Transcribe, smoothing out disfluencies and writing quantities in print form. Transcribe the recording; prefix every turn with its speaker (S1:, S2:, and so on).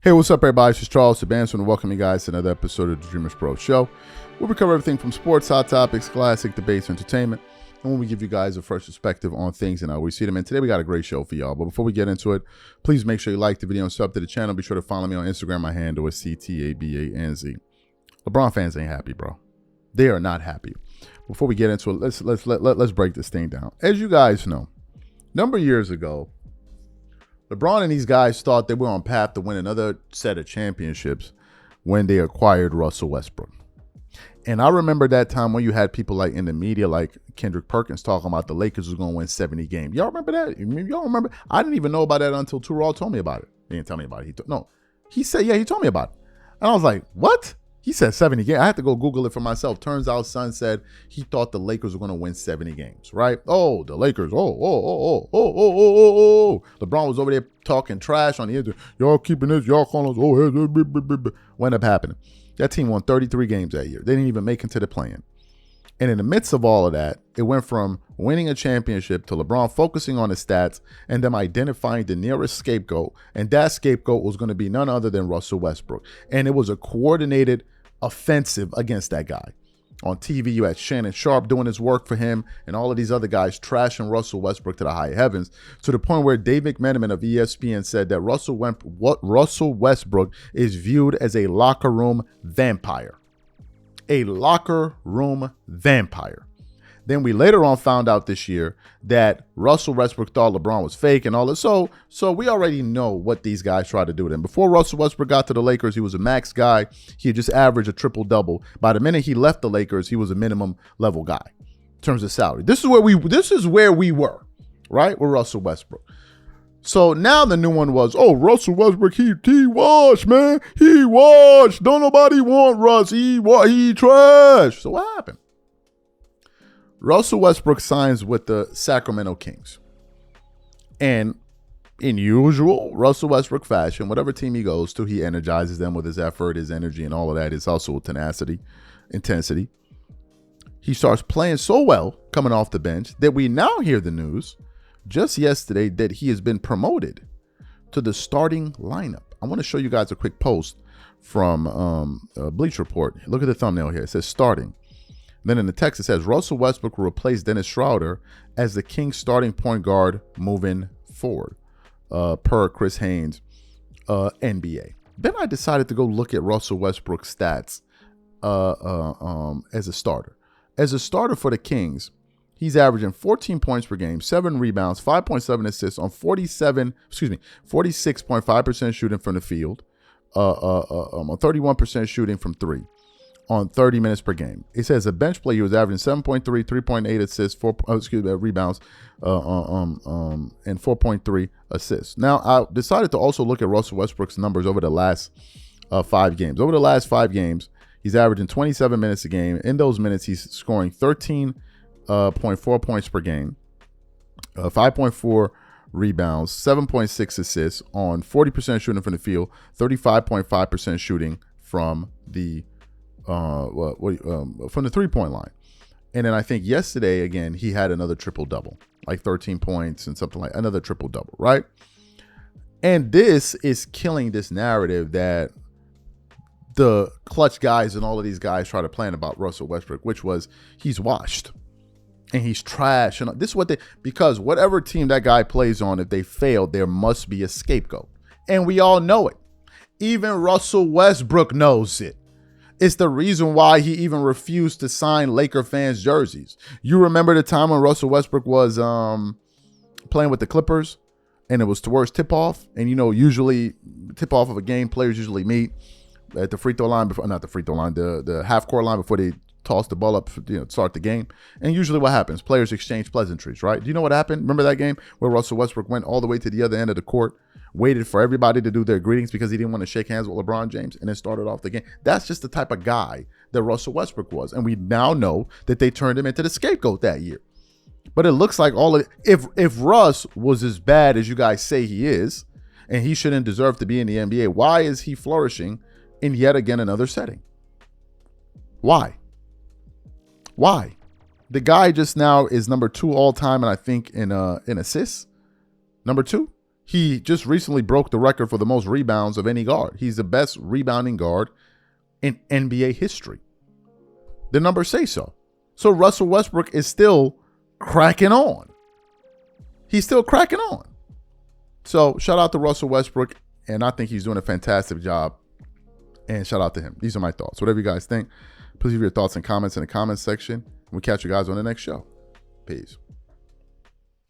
S1: Hey, what's up, everybody? This is Charles Sebanson, and welcome you guys to another episode of the DREAMERSPRO show, where we cover everything from sports, hot topics, classic debates, entertainment, and when we give you guys a fresh perspective on things and how we see them. And today we got a great show for y'all. But before we get into it, please make sure you like the video and sub to the channel. Be sure to follow me on Instagram. My handle is CTABANZ. LeBron fans ain't happy, bro. They are not happy. Before we get into it, let's break this thing down. As you guys know, a number of years ago, LeBron and these guys thought they were on path to win another set of championships when they acquired Russell Westbrook. And I remember that time when you had people like in the media, like Kendrick Perkins, talking about the Lakers was going to win 70 games. Y'all remember that? Y'all remember? I didn't even know about that until Terrell told me about it. He didn't tell me about it. He said, yeah, he told me about it. And I was like, what? He said 70 games. I had to go Google it for myself. Turns out Son said he thought the Lakers were going to win 70 games, right? Oh, the Lakers. Oh. LeBron was over there talking trash on the internet. Y'all keeping this. Y'all calling us. What ended up happening? That team won 33 games that year. They didn't even make it to the play-in. And in the midst of all of that, it went from winning a championship to LeBron focusing on his stats and them identifying the nearest scapegoat. And that scapegoat was going to be none other than Russell Westbrook. And it was a coordinated offensive against that guy. On TV, you had Shannon Sharp doing his work for him and all of these other guys trashing Russell Westbrook to the high heavens, to the point where Dave McMenamin of ESPN said that Russell Westbrook is viewed as a locker room vampire. A locker room vampire. Then we later on found out this year that Russell Westbrook thought LeBron was fake and all this. So we already know what these guys tried to do to him. Before Russell Westbrook got to the Lakers, he was a max guy. He had just averaged a triple-double. By the minute he left the Lakers, he was a minimum level guy in terms of salary. This is where we were, right? With Russell Westbrook. So now the new one was, Russell Westbrook, he washed, man. He washed. Don't nobody want Russ. He trash. So what happened? Russell Westbrook signs with the Sacramento Kings. And in usual Russell Westbrook fashion, whatever team he goes to, he energizes them with his effort, his energy, and all of that. It's also tenacity, intensity. He starts playing so well coming off the bench that we now hear the news just yesterday that he has been promoted to the starting lineup. I want to show you guys a quick post from Bleach Report. Look at the thumbnail here. It says starting. Then in the text, it says Russell Westbrook will replace Dennis Schroeder as the Kings starting point guard moving forward, per Chris Haynes, NBA. Then I decided to go look at Russell Westbrook's stats as a starter. As a starter for the Kings, he's averaging 14 points per game, 7 rebounds, 5.7 assists on 46.5% shooting from the field, on 31% shooting from three on 30 minutes per game. It says a bench player, he was averaging 7.3, 3.8 assists, rebounds, and 4.3 assists. Now, I decided to also look at Russell Westbrook's numbers over the last 5 games. Over the last 5 games, he's averaging 27 minutes a game. In those minutes, he's scoring 13.4 points per game, 5.4 rebounds, 7.6 assists on 40% shooting from the field, 35.5% shooting from the from the three-point line. And then I think yesterday, again, he had another triple-double, like 13 points and something like another triple-double, right? And this is killing this narrative that the Klutch guys and all of these guys try to plan about Russell Westbrook, which was he's washed and he's trash. And this is what because whatever team that guy plays on, if they fail, there must be a scapegoat. And we all know it. Even Russell Westbrook knows it. It's the reason why he even refused to sign Laker fans' jerseys. You remember the time when Russell Westbrook was playing with the Clippers and it was towards tip-off? And, usually tip-off of a game, players usually meet at the free throw line, the half-court line before they toss the ball up to start the game. And usually what happens? Players exchange pleasantries, right? Do you know what happened? Remember that game where Russell Westbrook went all the way to the other end of the court, waited for everybody to do their greetings because he didn't want to shake hands with LeBron James, and then started off the game? That's just the type of guy that Russell Westbrook was. And we now know that they turned him into the scapegoat that year. But it looks like if Russ was as bad as you guys say he is, and he shouldn't deserve to be in the NBA, why is he flourishing in yet again another setting? Why? The guy just now is number 2 all time, and I think in assists. Number 2. He just recently broke the record for the most rebounds of any guard. He's the best rebounding guard in NBA history. The numbers say so. So Russell Westbrook is still cracking on. He's still cracking on. So shout out to Russell Westbrook, and I think he's doing a fantastic job. And shout out to him. These are my thoughts. Whatever you guys think, please leave your thoughts and comments in the comments section. We'll catch you guys on the next show. Peace.